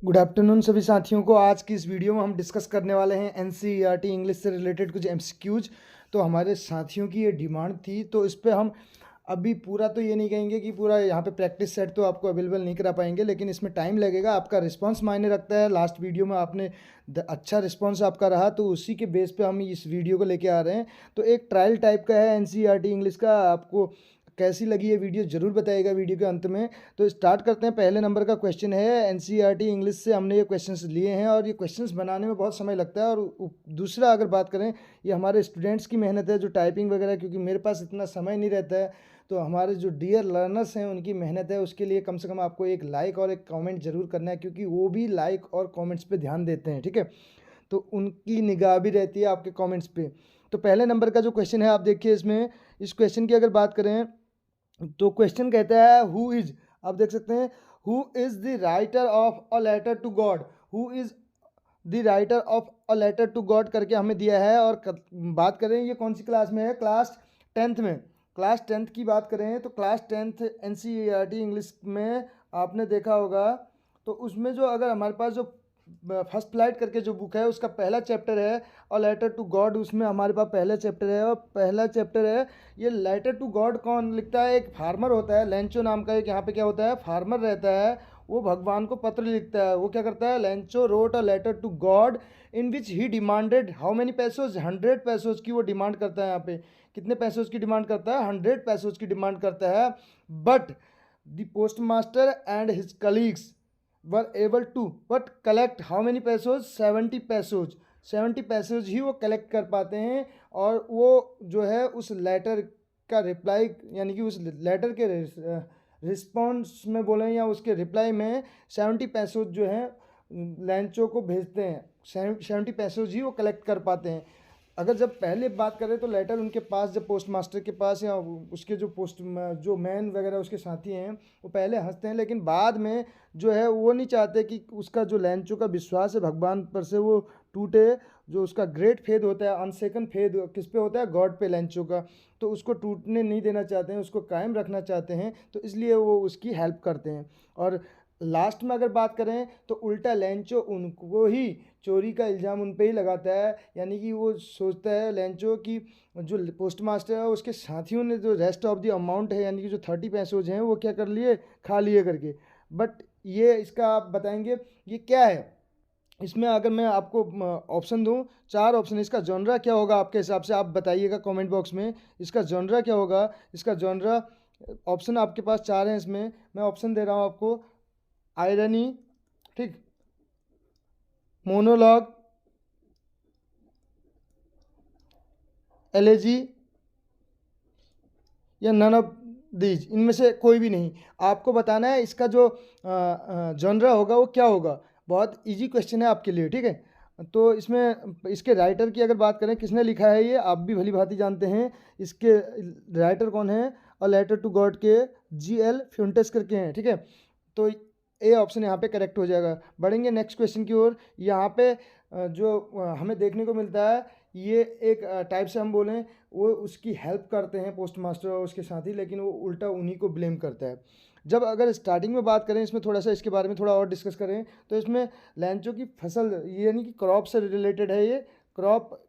Good afternoon सभी साथियों को। आज की इस वीडियो में हम डिस्कस करने वाले हैं एनसीईआरटी इंग्लिश से रिलेटेड कुछ एमसीक्यूज। तो हमारे साथियों की ये डिमांड थी, तो इस पे हम अभी पूरा तो ये नहीं कहेंगे कि पूरा यहाँ पे प्रैक्टिस सेट तो आपको अवेलेबल नहीं करा पाएंगे, लेकिन इसमें टाइम लगेगा। आपका रिस्पांस मायने रखता है। लास्ट वीडियो में आपने अच्छा रिस्पांस आपका रहा, तो उसी के बेस पे हम इस वीडियो को लेके आ रहे हैं। तो एक ट्रायल टाइप का है एनसीईआरटी इंग्लिश का। आपको कैसी लगी ये वीडियो ज़रूर बताइएगा वीडियो के अंत में। तो स्टार्ट करते हैं। पहले नंबर का क्वेश्चन है, एनसीईआरटी इंग्लिश से हमने ये क्वेश्चंस लिए हैं और ये क्वेश्चंस बनाने में बहुत समय लगता है। और दूसरा अगर बात करें, ये हमारे स्टूडेंट्स की मेहनत है जो टाइपिंग वगैरह, क्योंकि मेरे पास इतना समय नहीं रहता है। तो हमारे जो डियर लर्नर्स हैं उनकी मेहनत है, उसके लिए कम से कम आपको एक लाइक और एक कमेंट ज़रूर करना है, क्योंकि वो भी लाइक और कमेंट्स पे ध्यान देते हैं। ठीक है, तो उनकी निगाह भी रहती है आपके कमेंट्स पे। तो पहले नंबर का जो क्वेश्चन है आप देखिए, इसमें इस क्वेश्चन की अगर बात करें तो क्वेश्चन कहता है हु इज, आप देख सकते हैं, who is the writer of a letter to God. Who is the writer of a letter to God करके हमें दिया है। और बात करें ये कौन सी क्लास में है, क्लास टेंथ में। क्लास टेंथ की बात करें तो क्लास टेंथ एनसीईआरटी इंग्लिश में आपने देखा होगा। तो उसमें जो अगर हमारे पास जो फर्स्ट फ्लाइट करके जो बुक है उसका पहला चैप्टर है और लेटर टू गॉड, उसमें हमारे पास पहला चैप्टर है। और पहला चैप्टर है, ये लेटर टू गॉड कौन लिखता है? एक फार्मर होता है, लेंचो नाम का। एक यहाँ पे क्या होता है, फार्मर रहता है, वो भगवान को पत्र लिखता है। वो क्या करता है, Lencho wrote a letter to God in which he demanded how many pesos, 100 pesos की वो डिमांड करता है। यहाँ पे कितने पैसोज की डिमांड करता है? 100 पैसोज की डिमांड करता है। But the post master and his colleagues were able to but collect how many पैसोज, 70 पैसोज। 70 पैसोज ही वो कलेक्ट कर पाते हैं। और वो जो है उस लेटर का रिप्लाई, यानी कि उस लेटर के रिस्पॉन्स में बोलें या उसके रिप्लाई में 70 पैसोज जो हैं लैंचो को भेजते हैं। 70 पैसोज ही वो कलेक्ट कर पाते हैं। अगर जब पहले बात करें तो लेटर उनके पास, जब पोस्ट मास्टर के पास या उसके जो जो मैन वगैरह उसके साथी हैं, वो पहले हंसते हैं, लेकिन बाद में जो है वो नहीं चाहते कि उसका जो लैंचो का विश्वास है भगवान पर से वो टूटे। जो उसका ग्रेट फेथ होता है, अनसेकन फेथ किस पे होता है? गॉड पे, लैंचो का। तो उसको टूटने नहीं देना चाहते हैं, उसको कायम रखना चाहते हैं, तो इसलिए वो उसकी हेल्प करते हैं। और लास्ट में अगर बात करें तो उल्टा लेंचो उनको ही चोरी का इल्ज़ाम उन पे ही लगाता है। यानी कि वो सोचता है लेंचो कि जो पोस्ट मास्टर है उसके साथियों ने जो रेस्ट ऑफ द अमाउंट है, यानी कि जो 30 पैसोज हैं, वो क्या कर लिए, खा लिए करके। बट ये इसका आप बताएंगे ये क्या है? इसमें अगर मैं आपको ऑप्शन दूं, 4 ऑप्शन, इसका जॉनरा क्या होगा आपके हिसाब से? आप बताइएगा कमेंट बॉक्स में इसका जॉनरा क्या होगा। इसका जॉनरा ऑप्शन आपके पास 4 हैं। इसमें मैं ऑप्शन दे रहा हूं आपको। आयरनी, ठीक, मोनोलॉग, एलेजी, या नन ऑफ दीज। इनमें से कोई भी नहीं। आपको बताना है इसका जो जॉनरा होगा वो क्या होगा। बहुत इजी क्वेश्चन है आपके लिए, ठीक है। तो इसमें इसके राइटर की अगर बात करें, किसने लिखा है ये आप भी भली भांति जानते हैं। इसके राइटर कौन है? और लेटर टू गॉड के G.L. फ्यूंटेस करके हैं, ठीक है। तो ए ऑप्शन यहाँ पे करेक्ट हो जाएगा। बढ़ेंगे नेक्स्ट क्वेश्चन की ओर। यहाँ पे जो हमें देखने को मिलता है, ये एक टाइप से हम बोलें, वो उसकी हेल्प करते हैं पोस्ट मास्टर और उसके साथी, लेकिन वो उल्टा उन्हीं को ब्लेम करता है। जब अगर स्टार्टिंग में बात करें, इसमें थोड़ा सा इसके बारे में थोड़ा और डिस्कस करें, तो इसमें लैंचो की फसल, यानी कि क्रॉप से रिलेटेड है ये। क्रॉप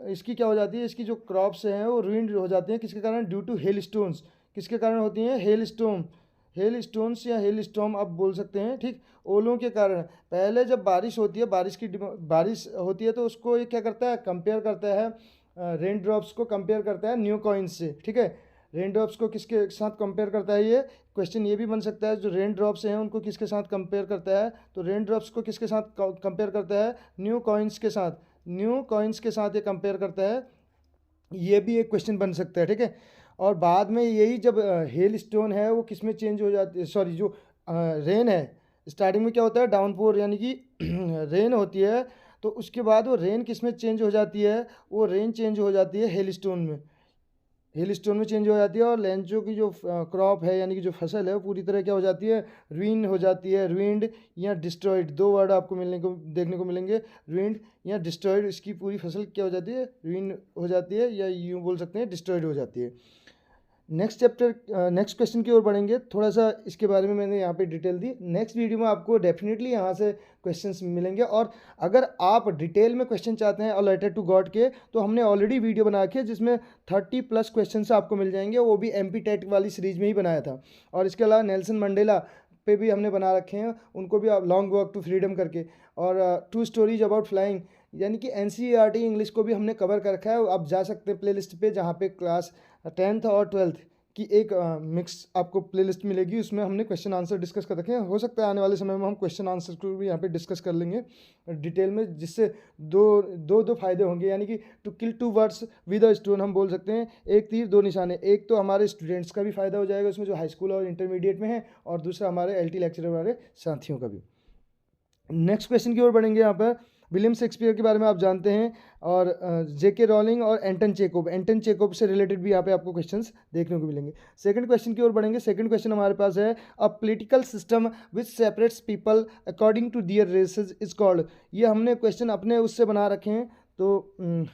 इसकी क्या हो जाती है, इसकी जो क्रॉप्स हैं वो रूइंड हो जाती हैं। किसके कारण? Due to hail stones. किसके कारण होती हैं? हेल स्टोन, हेल स्टोन्स या हेल स्टॉर्म आप बोल सकते हैं, ठीक। ओलों के कारण। पहले जब बारिश होती है, बारिश होती है, तो उसको ये क्या करता है, कंपेयर करता है, रेन ड्रॉप्स को कंपेयर करता है न्यू कॉइन्स से, ठीक है। रेन ड्रॉप्स को किसके साथ कंपेयर करता है? ये क्वेश्चन ये भी बन सकता है, जो रेन ड्रॉप्स हैं उनको किसके साथ कंपेयर करता है? तो रेन ड्रॉप्स को किसके साथ कंपेयर करता है? न्यू कॉइन्स के साथ। न्यू कॉइन्स के साथ ये कंपेयर करता है। ये भी एक क्वेश्चन बन सकता है, ठीक है। और बाद में यही जब हेल स्टोन है वो किस में चेंज हो जाती है, सॉरी, जो रेन है, स्टार्टिंग में क्या होता है, डाउनपोर, यानी कि रेन होती है। तो उसके बाद वो रेन किस में चेंज हो जाती है? वो रेन चेंज हो जाती है हेल स्टोन में। हिल स्टोन में चेंज हो जाती है। और लेंचो की जो क्रॉप है, यानी कि जो फसल है, वो पूरी तरह क्या हो जाती है, रुइन हो जाती है। रुइंड या डिस्ट्रॉयड, दो वर्ड आपको मिलने को देखने को मिलेंगे, रुइंड या डिस्ट्रॉयड। इसकी पूरी फसल क्या हो जाती है, रुइन हो जाती है, या यूँ बोल सकते हैं डिस्ट्रॉयड हो जाती है। नेक्स्ट चैप्टर नेक्स्ट क्वेश्चन की ओर बढ़ेंगे। थोड़ा सा इसके बारे में मैंने यहाँ पे डिटेल दी। नेक्स्ट वीडियो में आपको डेफिनेटली यहाँ से क्वेश्चंस मिलेंगे, और अगर आप डिटेल में क्वेश्चन चाहते हैं और लेटर टू गॉड के, तो हमने ऑलरेडी वीडियो बना रखी है जिसमें 30+ क्वेश्चन आपको मिल जाएंगे। वो भी MP टेट वाली सीरीज में ही बनाया था। और इसके अलावा नेल्सन मंडेला पे भी हमने बना रखे हैं, उनको भी आप लॉन्ग वॉक टू फ्रीडम करके, और 2 स्टोरीज अबाउट फ्लाइंग, यानी कि NCERT इंग्लिश को भी हमने कवर कर रखा है। आप जा सकते हैं प्लेलिस्ट पे, जहाँ पे क्लास 10th और 12th की एक मिक्स आपको प्लेलिस्ट मिलेगी। उसमें हमने क्वेश्चन आंसर डिस्कस कर रखे हैं। हो सकता है आने वाले समय में हम क्वेश्चन आंसर को भी यहाँ पे डिस्कस कर लेंगे डिटेल में, जिससे दो फायदे होंगे। यानी कि to kill 2 birds with a stone, हम बोल सकते हैं एक तीर दो निशाने। एक तो हमारे स्टूडेंट्स का भी फ़ायदा हो जाएगा उसमें, जो हाई स्कूल और इंटरमीडिएट में है, और दूसरा हमारे LT लेक्चरर वाले साथियों का भी। नेक्स्ट क्वेश्चन की ओर बढ़ेंगे। यहाँ पर विलियम शेक्सपियर के बारे में आप जानते हैं, और JK रॉलिंग और एंटन चेकोव से रिलेटेड भी यहाँ पे आपको क्वेश्चंस देखने को मिलेंगे। सेकंड क्वेश्चन की ओर बढ़ेंगे। सेकंड क्वेश्चन हमारे पास है, a political system which separates people according to their races is called. ये हमने क्वेश्चन अपने उससे बना रखे हैं, तो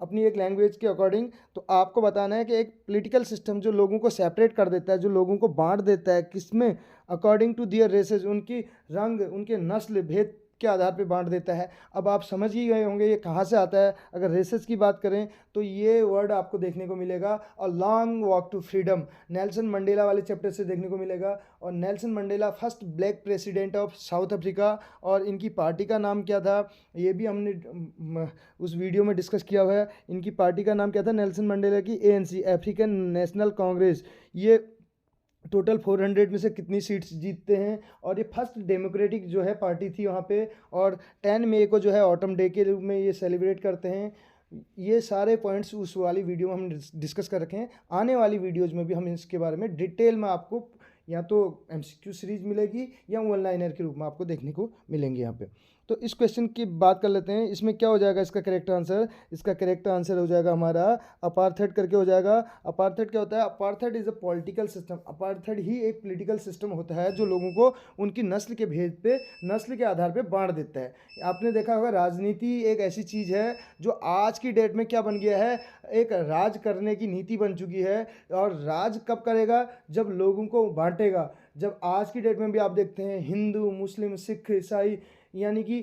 अपनी एक लैंग्वेज के अकॉर्डिंग। तो आपको बताना है कि एक पॉलिटिकल सिस्टम जो लोगों को सेपरेट कर देता है, जो लोगों को बांट देता है, किसमें, अकॉर्डिंग टू दियर रेसेस, उनकी रंग, उनके नस्ल भेद के आधार पे बांट देता है। अब आप समझ ही गए होंगे ये कहाँ से आता है। अगर रेसेस की बात करें तो ये वर्ड आपको देखने को मिलेगा, और long walk to freedom Nelson Mandela वाले चैप्टर से देखने को मिलेगा। और Nelson Mandela first black president of South Africa, और इनकी पार्टी का नाम क्या था ये भी हमने उस वीडियो में डिस्कस किया हुआ है। इनकी पार्टी का नाम क्या था नेल्सन मंडेला की? ANC, African national Congress. ये टोटल 400 में से कितनी सीट्स जीतते हैं, और ये फर्स्ट डेमोक्रेटिक जो है पार्टी थी वहाँ पे। और 10 मई को जो है ऑटम डे के रूप में ये सेलिब्रेट करते हैं। ये सारे पॉइंट्स उस वाली वीडियो में हम डिस्कस कर रखे हैं। आने वाली वीडियोज़ में भी हम इसके बारे में डिटेल में आपको या तो MCQ सीरीज मिलेगी या वन लाइनर के रूप में आपको देखने को मिलेंगे यहाँ पे। तो इस क्वेश्चन की बात कर लेते हैं। इसमें क्या हो जाएगा इसका करेक्ट आंसर? इसका करेक्ट आंसर हो जाएगा हमारा अपार्थेड करके हो जाएगा। अपार्थेड क्या होता है? Apartheid is a political system. Apartheid ही एक पॉलिटिकल सिस्टम होता है जो लोगों को उनकी नस्ल के भेद पे, नस्ल के आधार पे बांट देता है। आपने देखा होगा राजनीति एक ऐसी चीज़ है जो आज की डेट में क्या बन गया है, एक राज करने की नीति बन चुकी है। और राज कब करेगा? जब लोगों को बांटेगा। जब आज की डेट में भी आप देखते हैं हिंदू, मुस्लिम, सिख, ईसाई, यानी कि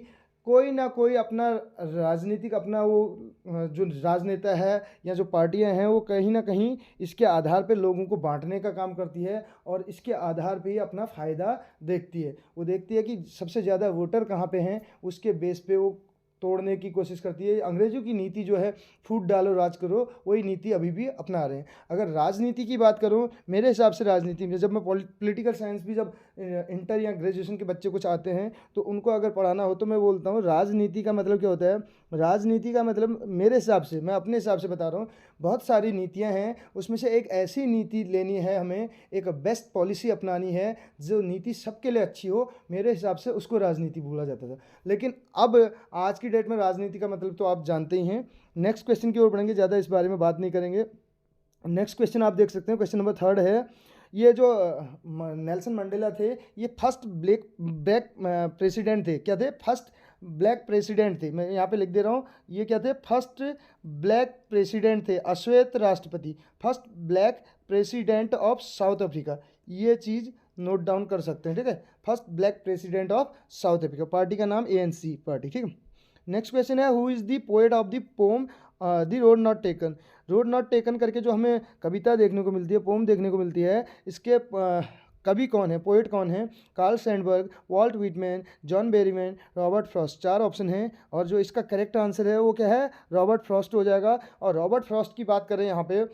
कोई ना कोई अपना राजनीतिक, अपना वो जो राजनेता है या जो पार्टियां हैं, वो कहीं ना कहीं इसके आधार पे लोगों को बांटने का काम करती है, और इसके आधार पे ही अपना फ़ायदा देखती है। वो देखती है कि सबसे ज़्यादा वोटर कहाँ पे हैं, उसके बेस पे वो तोड़ने की कोशिश करती है। अंग्रेज़ों की नीति जो है फूट डालो राज करो, वही नीति अभी भी अपना रहे हैं। अगर राजनीति की बात करूं, मेरे हिसाब से राजनीति में, जब मैं पॉलिटिकल साइंस भी जब इंटर या ग्रेजुएशन के बच्चे कुछ आते हैं तो उनको अगर पढ़ाना हो तो मैं बोलता हूँ राजनीति का मतलब क्या होता है। राजनीति का मतलब मेरे हिसाब से, मैं अपने हिसाब से बता रहा हूँ, बहुत सारी नीतियाँ हैं, उसमें से एक ऐसी नीति लेनी है हमें, एक बेस्ट पॉलिसी अपनानी है जो नीति सबके लिए अच्छी हो। मेरे हिसाब से उसको राजनीति बोला जाता था। लेकिन अब आज की डेट में राजनीति का मतलब तो आप जानते ही हैं। नेक्स्ट क्वेश्चन की ओर बढ़ेंगे, ज़्यादा इस बारे में बात नहीं करेंगे। नेक्स्ट क्वेश्चन आप देख सकते हैं, क्वेश्चन नंबर 3 है। ये जो नेल्सन मंडेला थे, ये फर्स्ट ब्लैक प्रेसिडेंट थे। क्या थे? फर्स्ट ब्लैक प्रेसिडेंट थे। मैं यहाँ पे लिख दे रहा हूँ, ये क्या थे? फर्स्ट ब्लैक प्रेसिडेंट थे, अश्वेत राष्ट्रपति, first black president of South Africa. ये चीज़ नोट डाउन कर सकते हैं, ठीक है। First black president of South Africa, party का नाम ANC पार्टी, ठीक है। नेक्स्ट क्वेश्चन है, who is the poet of the pome the road not taken. Road not taken करके जो हमें कविता देखने को मिलती है, पोम देखने को मिलती है, इसके कवि कौन है, पोएट कौन है? Carl Sandburg, Walt Whitman, John Berryman, Robert Frost. 4 option हैं, और जो इसका करेक्ट आंसर है वो क्या है? रॉबर्ट फ्रॉस्ट हो जाएगा। और रॉबर्ट फ्रॉस्ट की बात करें यहाँ पे,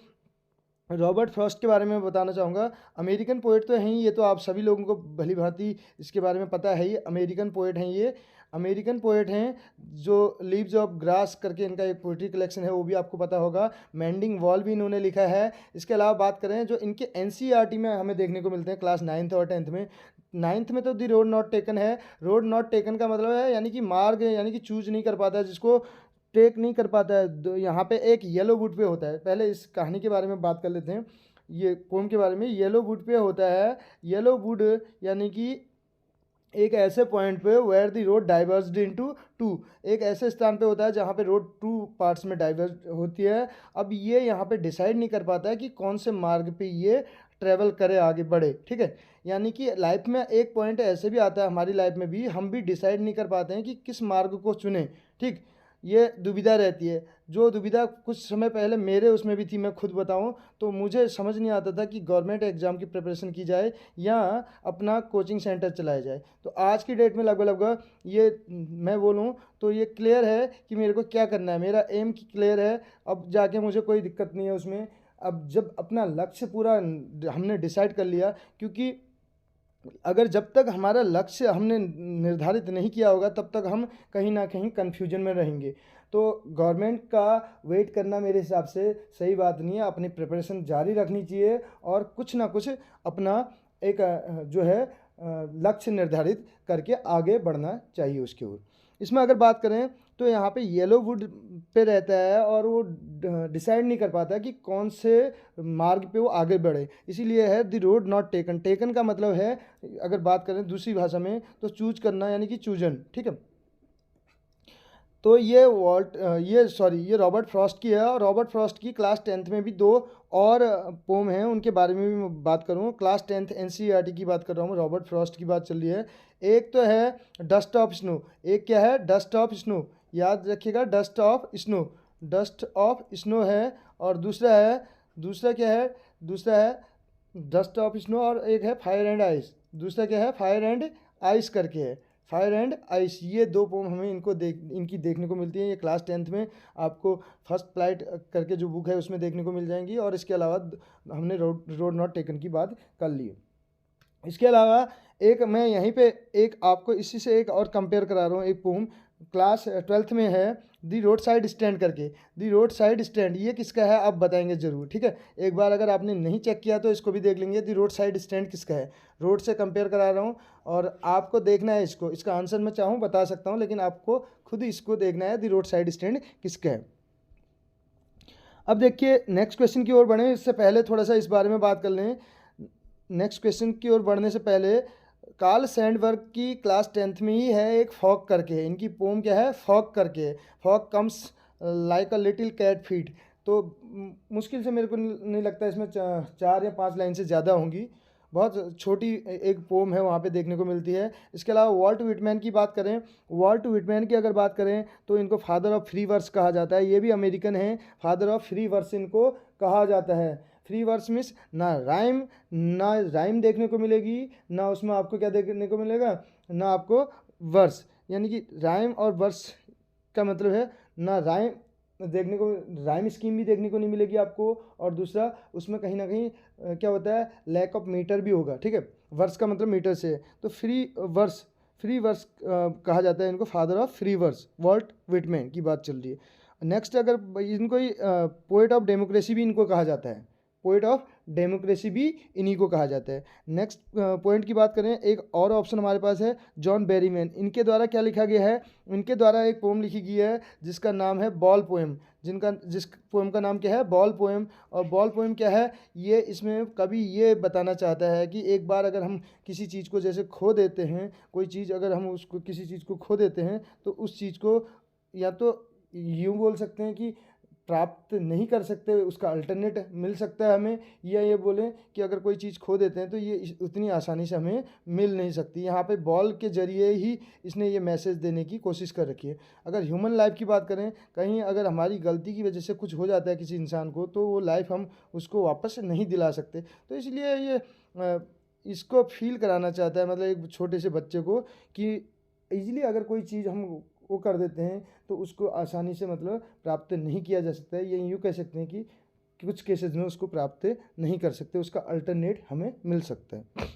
रॉबर्ट फ्रॉस्ट के बारे में बताना चाहूँगा। अमेरिकन पोएट तो हैं ही, ये तो आप सभी लोगों को भली भांति इसके बारे में पता है ही। अमेरिकन पोएट हैं ये, अमेरिकन पोएट हैं जो लीव्स ऑफ ग्रास करके इनका एक पोइट्री कलेक्शन है, वो भी आपको पता होगा। मेंडिंग वॉल भी इन्होंने लिखा है। इसके अलावा बात करें जो इनके NCERT में हमें देखने को मिलते हैं क्लास 9th और 10th में। 9th में तो दी रोड नॉट टेकन है। रोड नॉट टेकन का मतलब है यानी कि मार्ग, यानी कि चूज नहीं कर पाता है, जिसको टेक नहीं कर पाता है। यहाँ पे एक येलो वुड पे होता है। पहले इस कहानी के बारे में बात कर लेते हैं, ये पोम के बारे में। येलो वुड पे होता है। येलो वुड यानी कि एक ऐसे पॉइंट पे where the road diverged into two, एक ऐसे स्थान पे होता है जहाँ पे रोड टू पार्ट्स में डाइवर्स होती है। अब ये यहाँ पे डिसाइड नहीं कर पाता है कि कौन से मार्ग पे ये ट्रेवल करे, आगे बढ़े, ठीक है। यानी कि लाइफ में एक पॉइंट ऐसे भी आता है, हमारी लाइफ में भी हम भी डिसाइड नहीं कर पाते हैं कि किस मार्ग को चुने, ठीक। ये दुविधा रहती है। जो दुविधा कुछ समय पहले मेरे उसमें भी थी, मैं खुद बताऊं तो मुझे समझ नहीं आता था कि गवर्नमेंट एग्ज़ाम की प्रिपरेशन की जाए या अपना कोचिंग सेंटर चलाया जाए। तो आज की डेट में लगभग लगभग ये मैं बोलूं तो ये क्लियर है कि मेरे को क्या करना है, मेरा एम क्लियर है। अब जाके मुझे कोई दिक्कत नहीं है उसमें। अब जब अपना लक्ष्य पूरा हमने डिसाइड कर लिया, क्योंकि अगर जब तक हमारा लक्ष्य हमने निर्धारित नहीं किया होगा तब तक हम कहीं ना कहीं कन्फ्यूजन में रहेंगे। तो गवर्नमेंट का वेट करना मेरे हिसाब से सही बात नहीं है, अपनी प्रिपरेशन जारी रखनी चाहिए और कुछ ना कुछ अपना एक जो है लक्ष्य निर्धारित करके आगे बढ़ना चाहिए उसकी ओर। इसमें अगर बात करें तो यहाँ पे येलो वुड पे रहता है और वो डिसाइड नहीं कर पाता कि कौन से मार्ग पे वो आगे बढ़े, इसीलिए है the road not taken. Taken का मतलब है, अगर बात करें दूसरी भाषा में तो चूज करना, यानी कि चूजन, ठीक है। तो ये ये रॉबर्ट फ्रॉस्ट की है, और रॉबर्ट फ्रॉस्ट की क्लास 10th में भी दो और पोम हैं, उनके बारे में भी मैं बात करूँ। क्लास 10th एनसीईआरटी की बात कर रहा हूँ, रॉबर्ट फ्रॉस्ट की बात चल रही है। एक तो है डस्ट ऑफ स्नो, एक क्या है डस्ट ऑफ स्नो, याद रखिएगा dust of snow, dust of snow है। और दूसरा क्या है, दूसरा है डस्ट ऑफ स्नो, और एक है फायर एंड आइस, दूसरा क्या है फायर एंड आइस करके है, फायर एंड आइस। ये दो पोम हमें इनकी देखने को मिलती हैं। ये क्लास 10th में आपको फर्स्ट फ्लाइट करके जो बुक है उसमें देखने को मिल जाएंगी। और इसके अलावा हमने रोड नॉट टेकन की बात कर ली। इसके अलावा एक मैं यहीं पे एक आपको इसी से एक और कंपेयर करा रहा हूँ, एक पोम क्लास 12th में है, दी रोड साइड स्टैंड करके। दी रोड साइड स्टैंड ये किसका है आप बताएंगे ज़रूर, ठीक है। एक बार अगर आपने नहीं चेक किया तो इसको भी देख लेंगे, दी रोड साइड स्टैंड किसका है। रोड से कंपेयर करा रहा हूँ और आपको देखना है इसको, इसका आंसर मैं चाहूँ बता सकता हूँ, लेकिन आपको खुद इसको देखना है दी रोड साइड स्टैंड किसका है। अब देखिए नेक्स्ट क्वेश्चन की ओर बढ़ें, इससे पहले थोड़ा सा इस बारे में बात कर लें। नेक्स्ट क्वेश्चन की ओर बढ़ने से पहले कार्ल सैंडबर्ग की क्लास 10th में ही है एक फॉग करके है, इनकी पोम क्या है फॉग करके है। Fog comes like a little cat feet. तो मुश्किल से मेरे को नहीं लगता इसमें 4 या 5 लाइन से ज़्यादा होंगी, बहुत छोटी एक पोम है वहाँ पे देखने को मिलती है। इसके अलावा वॉल्ट विटमैन की बात करें, वॉल्ट विटमैन की अगर बात करें तो इनको फादर ऑफ फ्री वर्स कहा जाता है, ये भी अमेरिकन है। फादर ऑफ फ्री वर्स इनको कहा जाता है। फ्री वर्स मीन्स ना राइम देखने को मिलेगी, ना उसमें आपको क्या देखने को मिलेगा, ना आपको वर्स, यानी कि राइम और वर्स का मतलब है ना राइम देखने को, राइम स्कीम भी देखने को नहीं मिलेगी आपको, और दूसरा उसमें कहीं ना कहीं क्या होता है लैक ऑफ मीटर भी होगा, ठीक है। वर्स का मतलब मीटर से है, तो फ्री वर्स कहा जाता है इनको, father of free verse Walt Whitman की बात चल रही है। नेक्स्ट अगर इनको ही पोएट ऑफ डेमोक्रेसी भी इनको कहा जाता है, पोएट ऑफ डेमोक्रेसी भी इन्हीं को कहा जाता है। नेक्स्ट पॉइंट की बात करें, एक और ऑप्शन हमारे पास है जॉन बेरीमैन। इनके द्वारा क्या लिखा गया है, इनके द्वारा एक पोम लिखी गई है जिसका नाम है बॉल पोएम, जिस पोएम का नाम क्या है बॉल पोएम। और बॉल पोएम क्या है, ये इसमें कभी ये बताना चाहता है कि एक बार अगर हम किसी चीज़ को जैसे खो देते हैं, कोई चीज़ अगर हम उसको किसी चीज़ को खो देते हैं तो उस चीज़ को या तो यूँ बोल सकते हैं कि प्राप्त नहीं कर सकते, उसका अल्टरनेट मिल सकता है हमें, या ये बोलें कि अगर कोई चीज़ खो देते हैं तो ये उतनी आसानी से हमें मिल नहीं सकती। यहाँ पे बॉल के जरिए ही इसने ये मैसेज देने की कोशिश कर रखी है। अगर ह्यूमन लाइफ की बात करें, कहीं अगर हमारी गलती की वजह से कुछ हो जाता है किसी इंसान को, तो वो लाइफ हम उसको वापस नहीं दिला सकते। तो इसलिए ये इसको फील कराना चाहता है, मतलब एक छोटे से बच्चे को, कि ईजिली अगर कोई चीज़ हम वो कर देते हैं तो उसको आसानी से मतलब प्राप्त नहीं किया जा सकता है। ये यूँ कह सकते हैं कि कुछ केसेस में उसको प्राप्त नहीं कर सकते, उसका अल्टरनेट हमें मिल सकता है।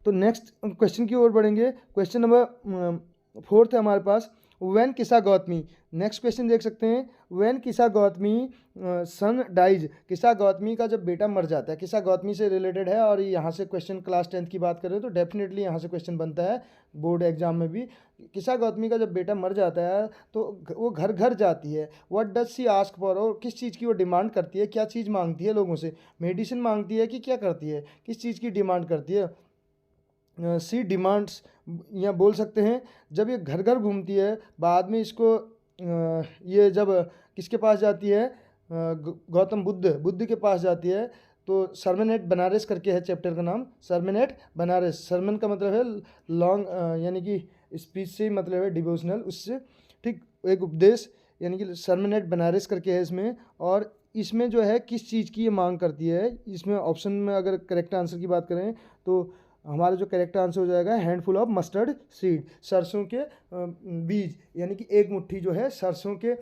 तो नेक्स्ट क्वेश्चन की ओर बढ़ेंगे। क्वेश्चन नंबर 4 है हमारे पास, व्हेन किसा गौतमी। नेक्स्ट क्वेश्चन देख सकते हैं, व्हेन किसा गौतमी सन डाइज। किसा गौतमी का जब बेटा मर जाता है, किसा गौतमी से रिलेटेड है, और यहाँ से क्वेश्चन क्लास 10th की बात करें तो डेफिनेटली यहाँ से क्वेश्चन बनता है बोर्ड एग्जाम में भी। किसा गौतमी का जब बेटा मर जाता है तो वो घर घर जाती है, what does she ask for, और किस चीज़ की वो डिमांड करती है, क्या चीज़ मांगती है लोगों से, मेडिसिन मांगती है कि क्या करती है, किस चीज़ की डिमांड करती है। सी डिमांड्स, या बोल सकते हैं जब ये घर घर घूमती है, बाद में इसको ये जब किसके पास जाती है, गौतम बुद्ध के पास जाती है, तो सरमन एट बनारस करके है चैप्टर का नाम, सरमन एट बनारस। सरमन का मतलब है लॉन्ग, यानी कि स्पीच से ही मतलब है डिवोशनल, उससे ठीक एक उपदेश, यानी कि सरमन एट बनारस करके है इसमें। और इसमें जो है किस चीज़ की ये मांग करती है, इसमें ऑप्शन में अगर करेक्ट आंसर की बात करें तो हमारा जो करेक्ट आंसर हो जाएगा हैंडफुल ऑफ मस्टर्ड सीड, सरसों के बीज, यानी कि एक मुट्ठी जो है सरसों के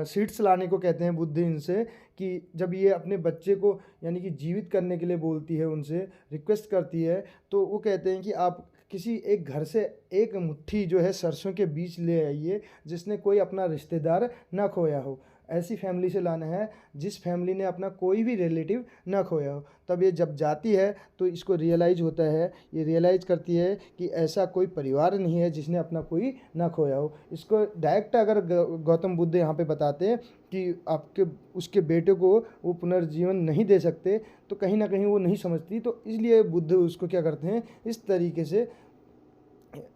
सीड्स लाने को कहते हैं बुद्ध इनसे, कि जब ये अपने बच्चे को यानी कि जीवित करने के लिए बोलती है, उनसे रिक्वेस्ट करती है, तो वो कहते हैं कि आप किसी एक घर से एक मुट्ठी जो है सरसों के बीज ले आइए जिसने कोई अपना रिश्तेदार ना खोया हो। ऐसी फैमिली से लाना है जिस फैमिली ने अपना कोई भी रिलेटिव ना खोया हो। तब ये जब जाती है तो इसको रियलाइज़ होता है, ये रियलाइज़ करती है कि ऐसा कोई परिवार नहीं है जिसने अपना कोई ना खोया हो। इसको डायरेक्ट अगर गौतम बुद्ध यहाँ पे बताते हैं कि आपके उसके बेटे को वो पुनर्जीवन नहीं दे सकते, तो कहीं ना कहीं वो नहीं समझती, तो इसलिए बुद्ध उसको क्या करते हैं, इस तरीके से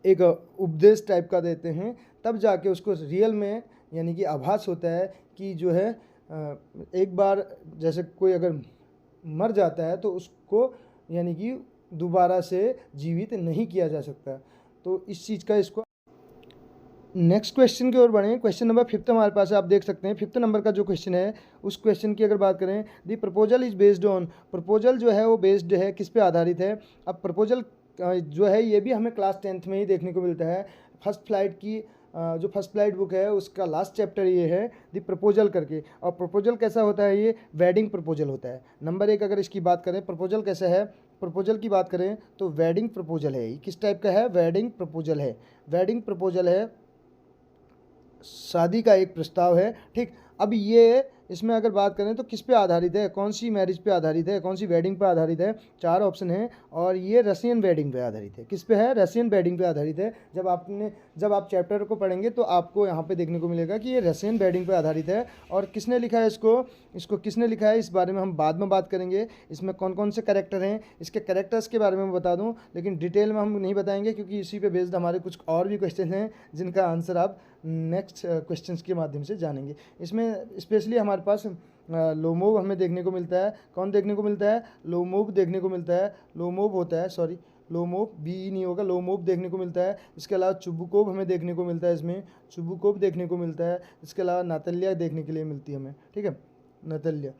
एक उपदेश टाइप का देते हैं, तब जाके उसको रियल में यानी कि आभास होता है कि जो है एक बार जैसे कोई अगर मर जाता है तो उसको यानी कि दोबारा से जीवित नहीं किया जा सकता। तो इस चीज़ का इसको नेक्स्ट क्वेश्चन की ओर बढ़ें। क्वेश्चन नंबर 5 हमारे पास है, आप देख सकते हैं 5 नंबर का जो क्वेश्चन है, उस क्वेश्चन की अगर बात करें, the proposal is based on, proposal जो है वो बेस्ड है, किस पे आधारित है। अब प्रपोजल जो है ये भी हमें क्लास 10th में ही देखने को मिलता है। फर्स्ट फ्लाइट की जो फर्स्ट फ्लाइट बुक है उसका लास्ट चैप्टर ये है दी प्रपोजल करके। और प्रपोजल कैसा होता है, ये वेडिंग प्रपोजल होता है। नंबर 1 अगर इसकी बात करें प्रपोजल कैसा है, प्रपोजल की बात करें तो वेडिंग प्रपोजल है। ये किस टाइप का है, वेडिंग प्रपोजल है। वेडिंग प्रपोजल है, शादी का एक प्रस्ताव है, ठीक। अब ये इसमें अगर बात करें तो किस पे आधारित है, कौन सी मैरिज पे आधारित है, कौन सी वेडिंग पे आधारित है, 4 ऑप्शन है। और ये रशियन वेडिंग पे आधारित है। किस पे है, रशियन वेडिंग पे आधारित है। जब आप चैप्टर को पढ़ेंगे तो आपको यहाँ पे देखने को मिलेगा कि ये रशियन वेडिंग पे आधारित है। और किसने लिखा है इसको किसने लिखा है, इस बारे में हम बाद में बात करेंगे। इसमें कौन कौन से कैरेक्टर हैं, इसके कैरेक्टर्स के बारे में मैं बता दूँ, लेकिन डिटेल में हम नहीं बताएंगे क्योंकि इसी पे बेस्ड हमारे कुछ और भी क्वेश्चन हैं जिनका आंसर आप नेक्स्ट क्वेश्चंस के माध्यम से जानेंगे। इसमें स्पेशली हमारे पास लोमोव हमें देखने को मिलता है। कौन देखने को मिलता है, लोमोव देखने को मिलता है, लोमोव होता है, सॉरी लोमोव बी नहीं होगा, लोमोव देखने को मिलता है। इसके अलावा चुबुकोव हमें देखने को मिलता है, इसमें चुबुकोव देखने को मिलता है। इसके अलावा नातल्या देखने के लिए मिलती है हमें, ठीक है, नातल्या।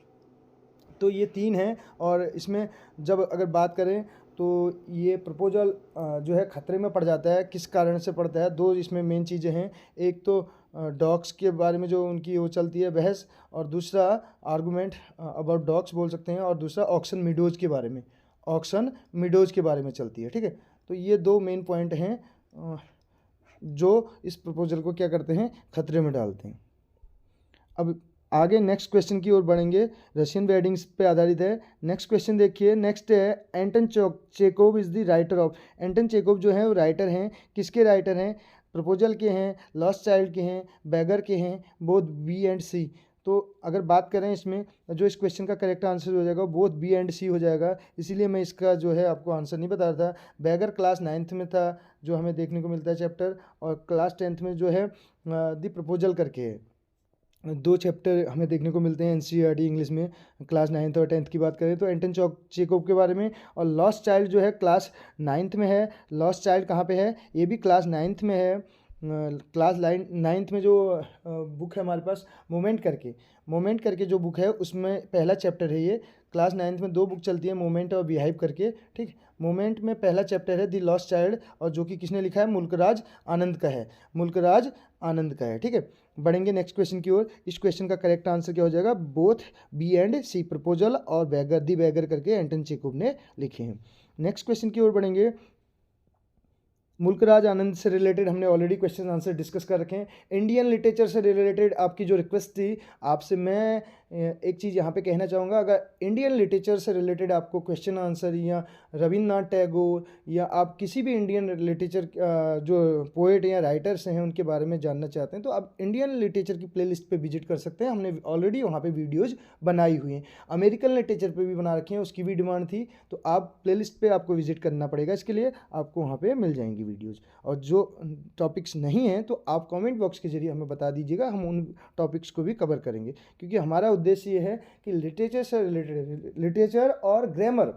तो ये 3 हैं। और इसमें जब अगर बात करें तो ये प्रपोजल जो है खतरे में पड़ जाता है, किस कारण से पड़ता है, 2 इसमें मेन चीज़ें हैं। एक तो डॉग्स के बारे में जो उनकी वो चलती है बहस, और दूसरा आर्गूमेंट अबाउट डॉग्स बोल सकते हैं, और दूसरा ऑक्सन मीडोज के बारे में, ऑक्सन मीडोज के बारे में चलती है, ठीक है। तो ये 2 मेन पॉइंट हैं जो इस प्रपोजल को क्या करते हैं, खतरे में डालते हैं। अब आगे नेक्स्ट क्वेश्चन की ओर बढ़ेंगे, रशियन वेडिंग्स पे आधारित है। नेक्स्ट क्वेश्चन देखिए, नेक्स्ट है एंटन Chekhov is the writer of. Anton Chekhov जो है वो राइटर हैं, किसके राइटर हैं, प्रपोजल के हैं, लॉस्ट चाइल्ड के हैं, बैगर के हैं, बोथ बी एंड सी। तो अगर बात करें इसमें जो इस क्वेश्चन का करेक्ट आंसर हो जाएगा बोथ बी एंड सी हो जाएगा, इसीलिए मैं इसका जो है आपको आंसर नहीं बता रहा था। बैगर क्लास 9th में था जो हमें देखने को मिलता है चैप्टर, और क्लास 10th में जो है द प्रपोजल करके है। 2 चैप्टर हमें देखने को मिलते हैं एनसीईआरटी इंग्लिश में, क्लास 9th और 10th की बात करें तो एंटन चेकोव के बारे में। और लॉस्ट चाइल्ड जो है क्लास 9th में है। लॉस्ट चाइल्ड कहाँ पे है, ये भी क्लास 9th में है। क्लास 9th में जो बुक है हमारे पास मोमेंट करके जो बुक है उसमें पहला चैप्टर है ये। क्लास 9th में 2 बुक चलती है, मोमेंट और बिहाइव करके, ठीक। मोमेंट में पहला चैप्टर है द लॉस्ट चाइल्ड, और जो कि किसने लिखा है, मुल्कराज आनंद का है, मुल्कराज आनंद का है, ठीक है। बढ़ेंगे नेक्स्ट क्वेश्चन की ओर। इस क्वेश्चन का करेक्ट आंसर क्या हो जाएगा, both B and C, proposal और बैगर, दी बैगर करके एंटन चेकोव ने लिखे हैं। नेक्स्ट क्वेश्चन की ओर बढ़ेंगे। मुल्कराज आनंद से रिलेटेड हमने ऑलरेडी क्वेश्चन आंसर डिस्कस कर रखे हैं। इंडियन लिटरेचर से रिलेटेड आपकी जो रिक्वेस्ट थी आपसे, मैं एक चीज़ यहाँ पे कहना चाहूँगा, अगर इंडियन लिटरेचर से रिलेटेड आपको क्वेश्चन आंसर या रविन्द्रनाथ टैगोर या आप किसी भी इंडियन लिटरेचर जो पोएट या राइटर्स हैं उनके बारे में जानना चाहते हैं तो आप इंडियन लिटरेचर की प्लेलिस्ट पे विजिट कर सकते हैं। हमने ऑलरेडी वहाँ पे वीडियोज़ बनाई हुई हैं। अमेरिकन लिटरेचर पे भी बना रखी हैं, उसकी भी डिमांड थी, तो आप प्लेलिस्ट पे आपको विजिट करना पड़ेगा। इसके लिए आपको वहाँ पे मिल जाएंगी वीडियोज़। और जो टॉपिक्स नहीं हैं तो आप कमेंट बॉक्स के जरिए हमें बता दीजिएगा, हम उन टॉपिक्स को भी कवर करेंगे, क्योंकि हमारा उद्देश्य ये है कि लिटरेचर और ग्रामर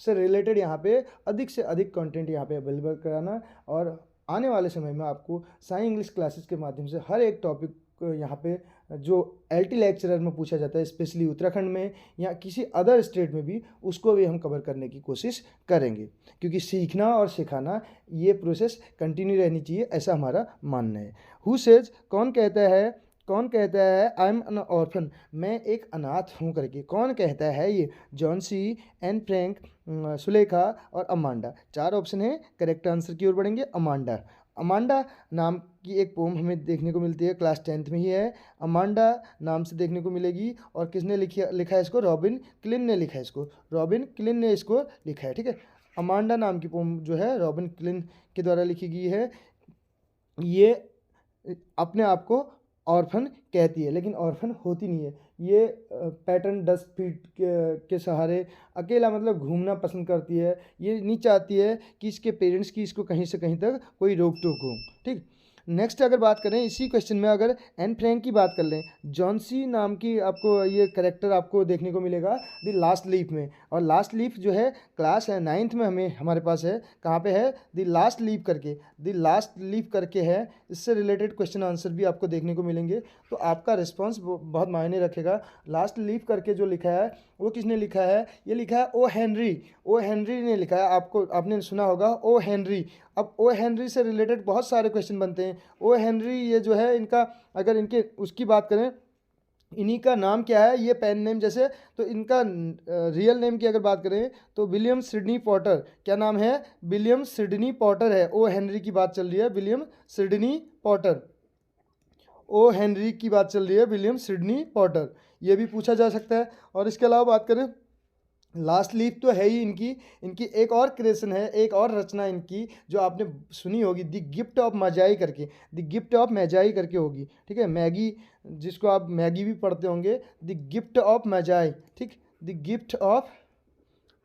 से रिलेटेड यहाँ पे अधिक से अधिक कंटेंट यहाँ पे अवेलेबल कराना। और आने वाले समय में आपको साई इंग्लिश क्लासेस के माध्यम से हर एक टॉपिक यहाँ पे जो एलटी लेक्चरर में पूछा जाता है, स्पेशली उत्तराखंड में या किसी अदर स्टेट में भी, उसको भी हम कवर करने की कोशिश करेंगे, क्योंकि सीखना और सिखाना ये प्रोसेस कंटिन्यू रहनी चाहिए, ऐसा हमारा मानना है। हु सेज, कौन कहता है आई एम एन ऑर्फन, मैं एक अनाथ हूँ करके, कौन कहता है ये? John C, Anne Frank, Sulekha और अमांडा। 4 ऑप्शन है, करेक्ट आंसर की ओर बढ़ेंगे अमांडा। अमांडा नाम की एक पोम हमें देखने को मिलती है, क्लास 10th में ही है, अमांडा नाम से देखने को मिलेगी। और किसने लिखा है इसको? रॉबिन क्लिन ने लिखा है इसको, रॉबिन क्लिन ने इसको लिखा है, ठीक है। अमांडा नाम की पोम जो है रॉबिन क्लिन के द्वारा लिखी गई है। ये अपने आप को ऑर्फन कहती है, लेकिन ऑर्फन होती नहीं है। ये पैटर्न 10 फीट के सहारे अकेला मतलब घूमना पसंद करती है। ये नहीं चाहती है कि इसके पेरेंट्स की इसको कहीं से कहीं तक कोई रोक टोक हो, ठीक। नेक्स्ट अगर बात करें इसी क्वेश्चन में, अगर एन फ्रैंक की बात कर लें, जॉनसी नाम की आपको ये करेक्टर आपको देखने को मिलेगा द लास्ट लीफ में। और लास्ट लीफ जो है क्लास 9th में हमारे पास है, कहाँ पे है? द लास्ट लीफ करके, द लास्ट लीफ करके है। इससे रिलेटेड क्वेश्चन आंसर भी आपको देखने को मिलेंगे, तो आपका रिस्पॉन्स बहुत मायने रखेगा। लास्ट लीफ करके जो लिखा है वो किसने लिखा है? ये लिखा है ओ हेनरी ने लिखा है। आपने सुना होगा ओ हेनरी। अब ओ हेनरी से रिलेटेड बहुत सारे क्वेश्चन बनते हैं। ओ हेनरी ये जो है इनका, अगर इनके उसकी बात करें, इन्हीं का नाम क्या है? ये पेन नेम जैसे, तो इनका रियल नेम की अगर बात करें तो विलियम सिडनी पॉटर। क्या नाम है? विलियम सिडनी पॉटर है। ओ हेनरी की बात चल रही है, William Sydney Porter. O Henry की बात चल रही है, विलियम सिडनी पॉटर। ये भी पूछा जा सकता है। और इसके अलावा बात करें, लास्ट लीफ तो है ही इनकी एक और क्रिएशन है, एक और रचना इनकी जो आपने सुनी होगी, द गिफ्ट ऑफ मजाई करके, द गिफ्ट ऑफ मैजाई करके होगी, ठीक है। मैगी, जिसको आप मैगी भी पढ़ते होंगे, द गिफ्ट ऑफ मैजाई, ठीक, द गिफ्ट ऑफ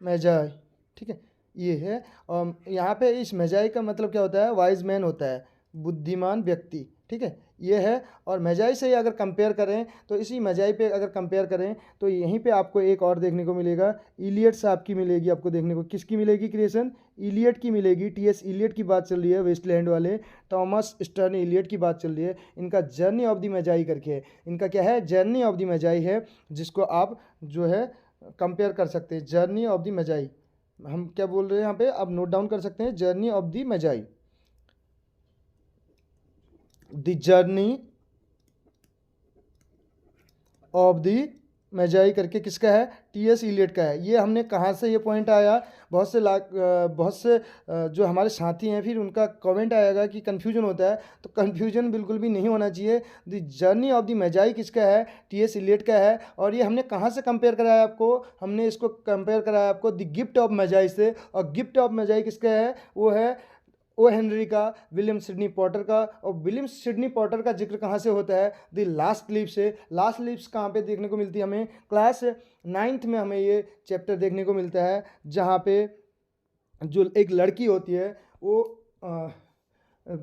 मैजाई, ठीक है, ये है। और यहाँ पे इस मैजाई का मतलब क्या होता है? वाइज मैन होता है, बुद्धिमान व्यक्ति, ठीक है, ये है। और मैजाई से अगर कंपेयर करें तो इसी मैजाई पे अगर कंपेयर करें तो यहीं पे आपको एक और देखने को मिलेगा, इलियट साहब की मिलेगी आपको देखने को। किसकी मिलेगी क्रिएशन? इलियट की मिलेगी। टी.एस. इलियट की बात चल रही है, वेस्टलैंड वाले थॉमस स्टर्न इलियट की बात चल रही है। इनका जर्नी ऑफ द मैजाई करके है, इनका क्या है? जर्नी ऑफ द मैजाई है, जिसको आप जो है कंपेयर कर सकते हैं। जर्नी ऑफ द मैजाई, हम क्या बोल रहे हैं यहाँ पे, आप नोट डाउन कर सकते हैं, journey of the Magi. The journey of the Magi करके किसका है? टी.एस. इलियट का है। ये हमने कहाँ से ये पॉइंट आया? बहुत से जो हमारे साथी हैं फिर उनका कमेंट आएगा कि कन्फ्यूजन होता है, तो कन्फ्यूजन बिल्कुल भी नहीं होना चाहिए। द जर्नी ऑफ द मैजाई किसका है? टी.एस. इलियट का है। और ये हमने कहाँ से कंपेयर कराया आपको? हमने इसको कंपेयर कराया आपको द गिफ्ट ऑफ मैजाई से। और गिफ्ट ऑफ मैजाई किसका है? वो है ओ हेनरी का, विलियम सिडनी पॉटर का। और विलियम सिडनी पॉटर का जिक्र कहाँ से होता है? द लास्ट लीफ से। लास्ट लीव्स कहाँ पे देखने को मिलती है हमें? क्लास 9th में हमें ये चैप्टर देखने को मिलता है, जहाँ पे जो एक लड़की होती है वो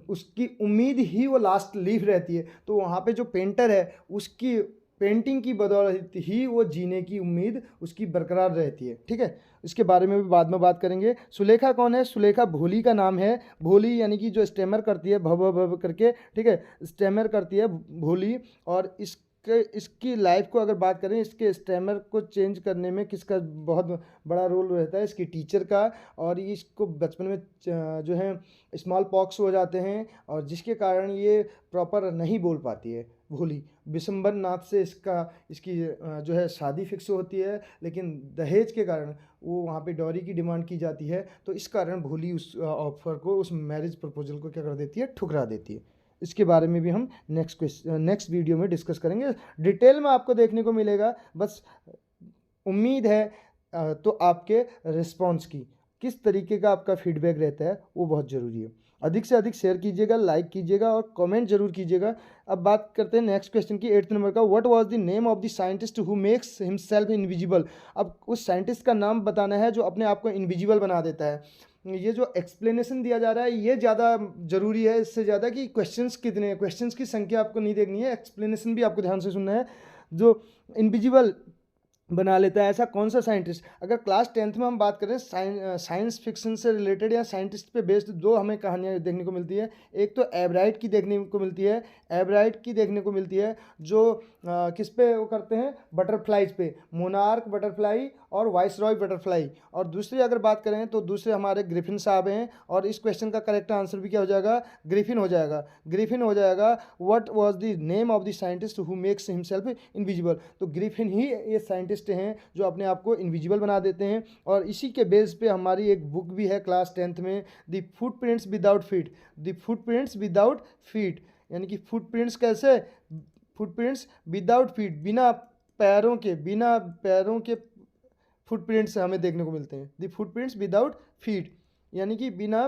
उसकी उम्मीद ही वो लास्ट लीफ रहती है। तो वहाँ पे जो पेंटर है उसकी पेंटिंग की बदौलत ही वो जीने की उम्मीद उसकी बरकरार रहती है, ठीक है। इसके बारे में भी बाद में बात करेंगे। सुलेखा कौन है? सुलेखा भोली का नाम है। भोली यानी कि जो स्टेमर करती है, भव भव करके, ठीक है, स्टेमर करती है भोली। और इसकी लाइफ को अगर बात करें, इसके स्टेमर को चेंज करने में किसका बहुत बड़ा रोल रहता है? इसकी टीचर का। और इसको बचपन में जो है स्मॉल पॉक्स हो जाते हैं, और जिसके कारण ये प्रॉपर नहीं बोल पाती है भोली। विशंबर नाथ से इसकी जो है शादी फिक्स होती है, लेकिन दहेज के कारण वो वहाँ पे डॉरी की डिमांड की जाती है, तो इस कारण भोली उस ऑफर को, उस मैरिज प्रपोजल को क्या कर देती है? ठुकरा देती है। इसके बारे में भी हम नेक्स्ट वीडियो में डिस्कस करेंगे, डिटेल में आपको देखने को मिलेगा। बस उम्मीद है तो आपके रिस्पॉन्स की किस तरीके का आपका फीडबैक रहता है वो बहुत ज़रूरी है। अधिक से अधिक शेयर कीजिएगा, लाइक कीजिएगा और कमेंट जरूर कीजिएगा। अब बात करते हैं नेक्स्ट क्वेश्चन की, 8th नंबर का। What was the name of the scientist who makes himself invisible. अब उस साइंटिस्ट का नाम बताना है जो अपने आप को इनविजिबल बना देता है। ये जो एक्सप्लेनेशन दिया जा रहा है ये ज़्यादा ज़रूरी है इससे ज़्यादा कि क्वेश्चंस कितने हैं। क्वेश्चंस की संख्या आपको नहीं देखनी है, एक्सप्लेनेशन भी आपको ध्यान से सुनना है। जो इनविजिबल बना लेता है ऐसा कौन सा साइंटिस्ट। अगर क्लास 10th में हम बात करें साइंस फिक्शन से रिलेटेड या साइंटिस्ट पे बेस्ड, दो हमें कहानियाँ देखने को मिलती है। एक तो एब्राइट की देखने को मिलती है, एब्राइट की देखने को मिलती है जो किस पे वो करते हैं, बटरफ्लाइज पे, मोनार्क बटरफ्लाई और वाइसरॉय बटरफ्लाई। और दूसरी अगर बात करें तो दूसरे हमारे ग्रिफिन साहब हैं, और इस क्वेश्चन का करेक्ट आंसर भी क्या हो जाएगा, ग्रिफिन हो जाएगा, ग्रिफिन हो जाएगा। What was the name of the scientist who makes himself invisible. तो ग्रिफिन ही ये साइंटिस्ट हैं जो अपने आप को इनविजिबल बना देते हैं। और इसी के बेस पे हमारी एक बुक भी है क्लास 10th में, the footprints without feet. The footprints without feet यानी कि फुटप्रिंट्स कैसे, फुटप्रिंट्स विदाउट फीट, बिना पैरों के फुटप्रिंट्स हमें देखने को मिलते हैं। द फुटप्रिंट्स विदाउट फीट यानी कि बिना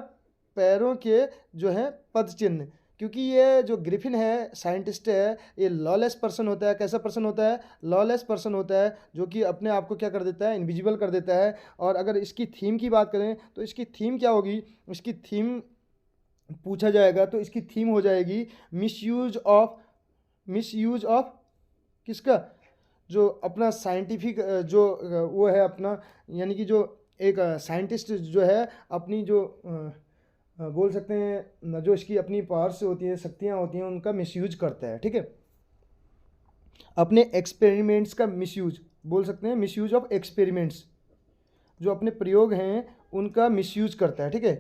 पैरों के जो है पद चिन्ह। क्योंकि ये जो ग्रिफिन है साइंटिस्ट है, ये लॉलेस पर्सन होता है। कैसा पर्सन होता है, लॉलेस पर्सन होता है, जो कि अपने आप को क्या कर देता है, इनविजिबल कर देता है। और अगर इसकी थीम की बात करें तो इसकी थीम क्या होगी, इसकी थीम पूछा जाएगा तो इसकी थीम हो जाएगी मिसयूज ऑफ किसका, जो अपना साइंटिफिक जो वो है अपना, यानी कि जो एक साइंटिस्ट जो है अपनी जो बोल सकते हैं जो इसकी अपनी पावर्स होती हैं, शक्तियाँ होती हैं, उनका मिसयूज करता है। ठीक है, अपने एक्सपेरिमेंट्स का मिसयूज बोल सकते हैं, मिसयूज ऑफ एक्सपेरिमेंट्स, जो अपने प्रयोग हैं उनका मिसयूज करता है। ठीक है,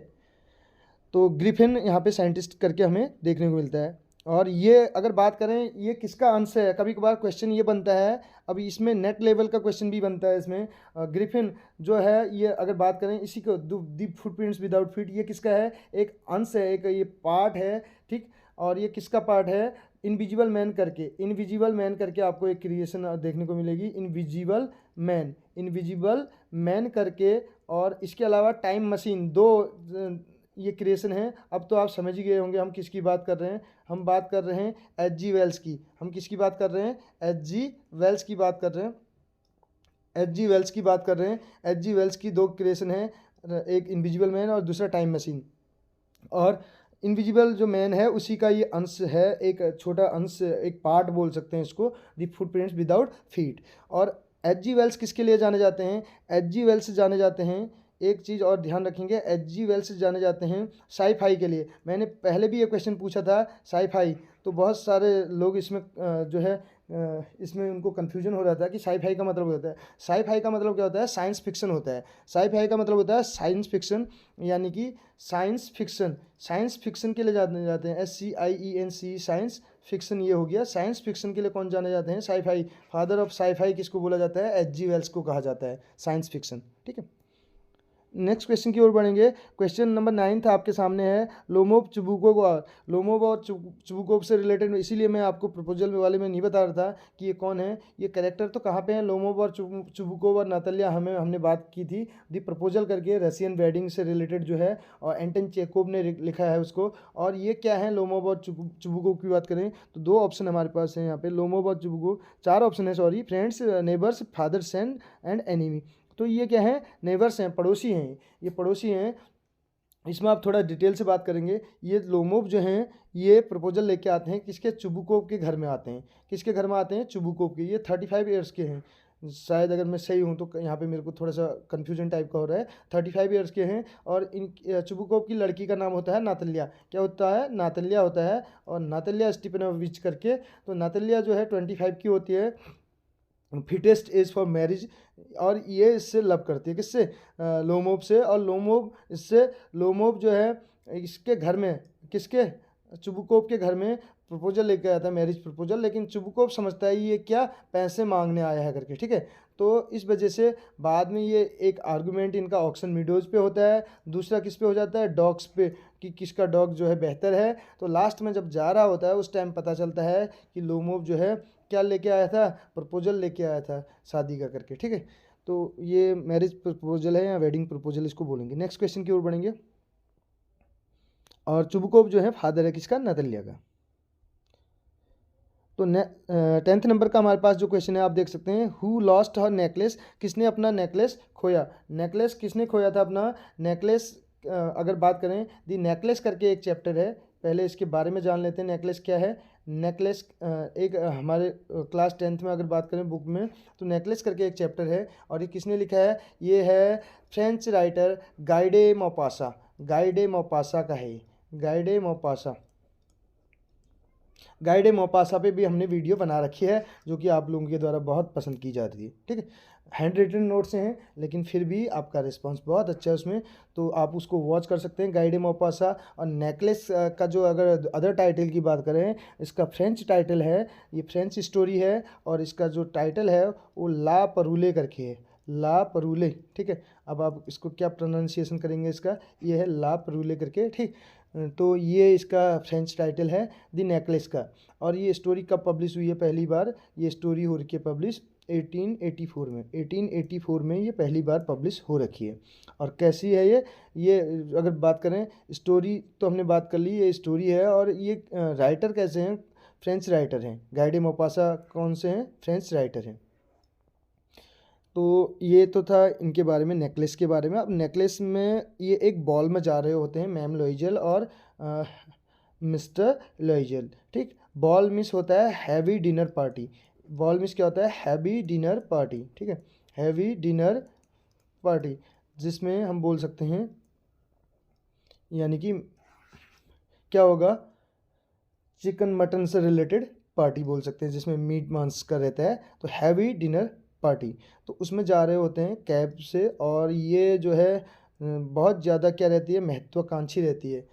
तो ग्रिफिन यहाँ पे साइंटिस्ट करके हमें देखने को मिलता है। और ये अगर बात करें ये किसका अंश है, कभी कभार क्वेश्चन ये बनता है, अभी इसमें नेट लेवल का क्वेश्चन भी बनता है इसमें। ग्रिफिन जो है ये अगर बात करें इसी को दी फुटप्रिंट्स विदाउट फीट, ये किसका है, एक अंश है, एक ये पार्ट है। ठीक, और ये किसका पार्ट है, इनविजिबल मैन करके, इनविजिबल मैन करके आपको एक क्रिएशन देखने को मिलेगी, इनविजिबल मैन करके। और इसके अलावा टाइम मशीन, दो ये क्रिएशन है। अब तो आप समझ ही गए होंगे हम किसकी बात कर रहे हैं, हम बात कर रहे हैं H.G. वेल्स की। हम किसकी बात कर रहे हैं, H.G. वेल्स की बात कर रहे हैं, H.G. वेल्स की बात कर रहे हैं। H.G. वेल्स की दो क्रिएशन है, एक इनविजिबल मैन और दूसरा टाइम मशीन। और इनविजिबल जो मैन है उसी का ये अंश है, एक छोटा अंश, एक पार्ट बोल सकते हैं इसको, द फुटप्रिंट्स विदाउट फीट। और H.G. वेल्स किसके लिए जाने जाते हैं, H.G. वेल्स जाने जाते हैं, एक चीज़ और ध्यान रखेंगे, H.G. वेल्स जाने जाते हैं साई-फाई के लिए। मैंने पहले भी ये क्वेश्चन पूछा था साई-फाई, तो बहुत सारे लोग इसमें जो है इसमें उनको कन्फ्यूजन हो रहा था कि साई-फाई का मतलब होता है, साई-फाई का मतलब क्या होता है, साइंस फिक्शन होता है। साई-फाई का मतलब होता है साइंस फिक्शन, यानी कि साइंस फिक्शन के लिए जाने जाते हैं, SCIENC, साइंस फिक्शन ये हो गया। साइंस फिक्शन के लिए कौन जाने जाते हैं, साई-फाई। फादर ऑफ साई-फाई किसको बोला जाता है, H.G. वेल्स को कहा जाता है, साइंस फिक्शन। ठीक है, नेक्स्ट क्वेश्चन की ओर बढ़ेंगे। क्वेश्चन नंबर 9 था आपके सामने है, लोमोव और चुबुकोव से रिलेटेड, इसीलिए मैं आपको प्रपोजल वाले में नहीं बता रहा था कि ये कौन है, ये कैरेक्टर तो कहाँ पे हैं, लोमोव और चुबुकोव और नाताल्या, हमने बात की थी दी प्रपोजल करके, रशियन वेडिंग से रिलेटेड जो है, और एंटन चेकोव ने लिखा है उसको। और ये क्या है, लोमोव और चुबुकोव की बात करें तो दो ऑप्शन हमारे पास है यहाँ पे, लोमोव और चुबुकोव, चार ऑप्शन है sorry, friends, neighbours, father son and enemy. तो ये क्या है, नेबर्स हैं, पड़ोसी हैं, ये पड़ोसी हैं। इसमें आप थोड़ा डिटेल से बात करेंगे। ये लोमोव जो हैं ये प्रपोजल लेके आते हैं किसके, चुबुकोव के घर में आते हैं। किसके घर में आते हैं, चुबुकोव के। ये 35 ईयर्स के हैं, शायद अगर मैं सही हूँ तो यहाँ पे मेरे को थोड़ा सा कन्फ्यूजन टाइप का हो रहा है। 35 ईयर्स के हैं और इन चुबुकोव की लड़की का नाम होता है नातल्या। क्या होता है, नातल्या होता है, और नातल्या स्टीपनोविच करके। तो नातल्या जो है 25 की होती है, फिटेस्ट एज फॉर मैरिज, और ये इससे लव करती है, किससे, लोमोव से। और लोमोव जो है इसके घर में, किसके, चुबुकोव के घर में प्रपोजल लेके आया था, मैरिज प्रपोजल। लेकिन चुबुकोव समझता है ये क्या, पैसे मांगने आया है करके। ठीक है, तो इस वजह से बाद में ये एक आर्गुमेंट इनका ऑक्सन मीडोज पे होता है, दूसरा किस पे हो जाता है, डॉग्स पे, कि किसका डॉग जो है बेहतर है। तो लास्ट में जब जा रहा होता है उस टाइम पता चलता है कि लोमोव जो है क्या लेके आया था, प्रपोजल लेके आया था शादी का करके। ठीक है, तो ये मैरिज प्रपोजल है या वेडिंग प्रपोजल इसको बोलेंगे। नेक्स्ट क्वेश्चन की ओर बढ़ेंगे। और चुबकोव जो है फादर है किसका, नतल्या का। तो 10th नंबर का हमारे पास जो क्वेश्चन है आप देख सकते हैं, हु लॉस्ट हर नेकलेस, किसने अपना नेकलेस खोया। नेकलेस किसने खोया था अपना नेकलेस। अगर बात करें दी नेकलेस करके एक चैप्टर है, पहले इसके बारे में जान लेते हैं नेकलेस क्या है। नेकलेस एक हमारे क्लास 10th में अगर बात करें बुक में, तो नेकलेस करके एक चैप्टर है और ये किसने लिखा है, ये है फ्रेंच राइटर गाई डे मॉपासा। गाई डे मॉपासा का है, गाई डे मॉपासा। गाई डे मॉपासा पे भी हमने वीडियो बना रखी है जो कि आप लोगों के द्वारा बहुत पसंद की जा रही है, ठीक है। हैंड रिटन नोट्स हैं लेकिन फिर भी आपका रिस्पांस बहुत अच्छा है उसमें, तो आप उसको वॉच कर सकते हैं, गाई डे मॉपासा। और नेकलेस का जो अगर अदर टाइटल की बात करें, इसका फ्रेंच टाइटल है, ये फ्रेंच स्टोरी है और इसका जो टाइटल है वो ला परूले करके है, ला परूले, ठीक है। अब आप इसको क्या प्रोनाउंसिएशन करेंगे इसका, ये है ला परूले करके, ठीक। तो ये इसका फ्रेंच टाइटल है द नेकलेस का। और ये स्टोरी कब पब्लिश हुई है, पहली बार ये स्टोरी हो रखी है पब्लिश 1884 में। 1884 में ये पहली बार पब्लिश हो रखी है। और कैसी है ये अगर बात करें स्टोरी तो हमने बात कर ली, ये स्टोरी है। और ये राइटर कैसे हैं, फ्रेंच राइटर हैं। गाई डे मॉपासा कौन से हैं, फ्रेंच राइटर हैं। तो ये तो था इनके बारे में, नेकलेस के बारे में। अब नेकलेस में ये एक बॉल में जा रहे होते हैं मैम लोइजल और मिस्टर लोइजल, ठीक। बॉल मिस होता है heavy dinner party. Ball miss क्या होता है, हैवी डिनर पार्टी, ठीक है, हैवी डिनर पार्टी, जिसमें हम बोल सकते हैं यानी कि क्या होगा, चिकन मटन से रिलेटेड पार्टी बोल सकते हैं, जिसमें मीट मांस का रहता है। तो हैवी डिनर पार्टी, तो उसमें जा रहे होते हैं कैब से। और ये जो है बहुत ज़्यादा क्या रहती है, महत्वाकांक्षी रहती है,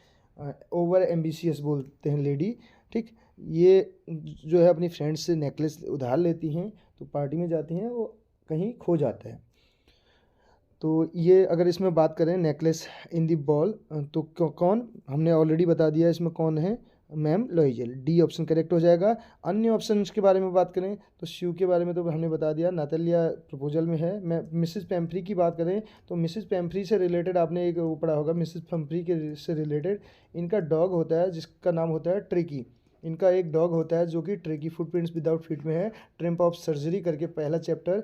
ओवर एम्बिशियस बोलते हैं लेडी, ठीक। ये जो है अपनी फ्रेंड्स से नेकलेस उधार लेती हैं, तो पार्टी में जाती हैं, वो कहीं खो जाता है। तो ये अगर इसमें बात करें नेकलेस इन दी बॉल, तो कौन, हमने ऑलरेडी बता दिया इसमें कौन है, मैम लोइजल। डी ऑप्शन करेक्ट हो जाएगा। अन्य ऑप्शंस के बारे में बात करें तो शिव के बारे में तो हमने बता दिया, नतालिया प्रपोजल में है। मैं मिसेस पेम्फ्री की बात करें तो मिसेस पेम्फ्री से रिलेटेड आपने एक वो पढ़ा होगा, मिसेस पेम्फ्री के से रिलेटेड इनका डॉग होता है जिसका नाम होता है ट्रिकी। इनका एक डॉग होता है जो कि ट्रिकी, फुटप्रिंट्स विदाउट फीट में है, ट्रिम्प ऑफ सर्जरी करके पहला चैप्टर,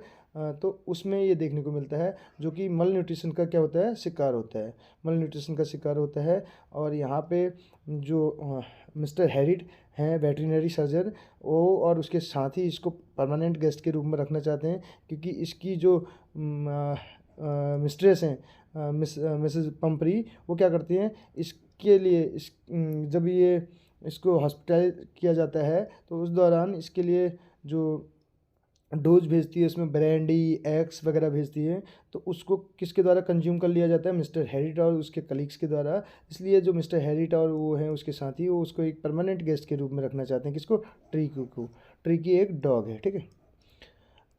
तो उसमें ये देखने को मिलता है, जो कि मल न्यूट्रिशन का क्या होता है, शिकार होता है, मल न्यूट्रिशन का शिकार होता है। और यहाँ पे जो मिस्टर हैरिट हैं वेटरिनरी सर्जन, वो और उसके साथ ही इसको परमानेंट गेस्ट के रूप में रखना चाहते हैं, क्योंकि इसकी जो मिस्ट्रेस हैं मिसेस पंपरी, वो क्या करती हैं इसके लिए, जब ये इसको हॉस्पिटल किया जाता है तो उस दौरान इसके लिए जो डोज भेजती है, उसमें ब्रांडी एक्स वगैरह भेजती है, तो उसको किसके द्वारा कंज्यूम कर लिया जाता है, मिस्टर हैरिट और उसके कलीग्स के द्वारा। इसलिए जो मिस्टर हैरिट और वो हैं उसके साथी, वो उसको एक परमानेंट गेस्ट के रूप में रखना चाहते हैं, किसको, ट्रिकी को। ट्रिकी एक डॉग है, ठीक है।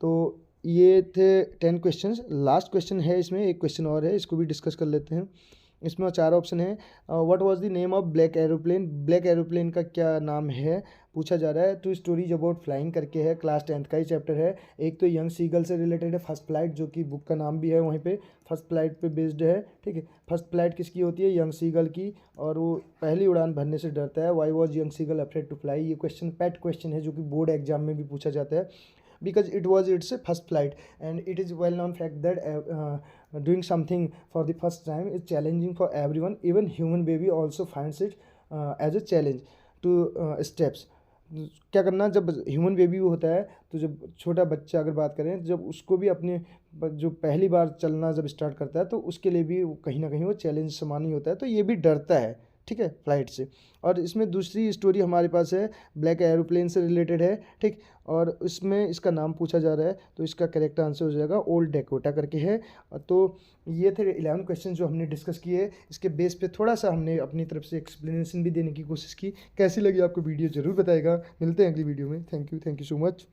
तो ये थे 10 क्वेश्चंस। लास्ट क्वेश्चन है इसमें, एक क्वेश्चन और है, इसको भी डिस्कस कर लेते हैं। इसमें 4 ऑप्शन है। What was the name of black aeroplane, black aeroplane का क्या नाम है पूछा जा रहा है। 2 स्टोरीज अबाउट फ्लाइंग करके है, क्लास 10th का ही चैप्टर है। एक तो यंग सीगल से रिलेटेड है, फर्स्ट फ्लाइट, जो कि बुक का नाम भी है वहीं पे, फर्स्ट फ्लाइट पे बेस्ड है, ठीक है। फर्स्ट फ्लाइट किसकी होती है, यंग सीगल की, और वो पहली उड़ान भरने से डरता है। Why was young seagull afraid to fly, ये क्वेश्चन पेट क्वेश्चन है जो कि बोर्ड एग्जाम में भी पूछा जाता है, because it was its first flight, and it is well known fact that doing something for the first time is challenging for everyone, even human baby also finds it as a challenge to steps। क्या करना, जब human baby होता है, तो जब छोटा बच्चा अगर बात करें, जब उसको भी अपने जो पहली बार चलना जब स्टार्ट करता है, तो उसके लिए भी कहीं ना कहीं वो चैलेंज समान ही होता है, तो ये भी डरता है, ठीक है, फ्लाइट से। और इसमें दूसरी स्टोरी हमारे पास है, ब्लैक एरोप्लेन से रिलेटेड है, ठीक। और इसमें इसका नाम पूछा जा रहा है, तो इसका करेक्ट आंसर हो जाएगा ओल्ड डेकोटा करके है। तो ये थे 11 क्वेश्चन जो हमने डिस्कस किए। इसके बेस पे थोड़ा सा हमने अपनी तरफ से एक्सप्लेनेशन भी देने की कोशिश की। कैसी लगी आपको वीडियो ज़रूर बताएगा। मिलते हैं अगली वीडियो में। Thank you so much.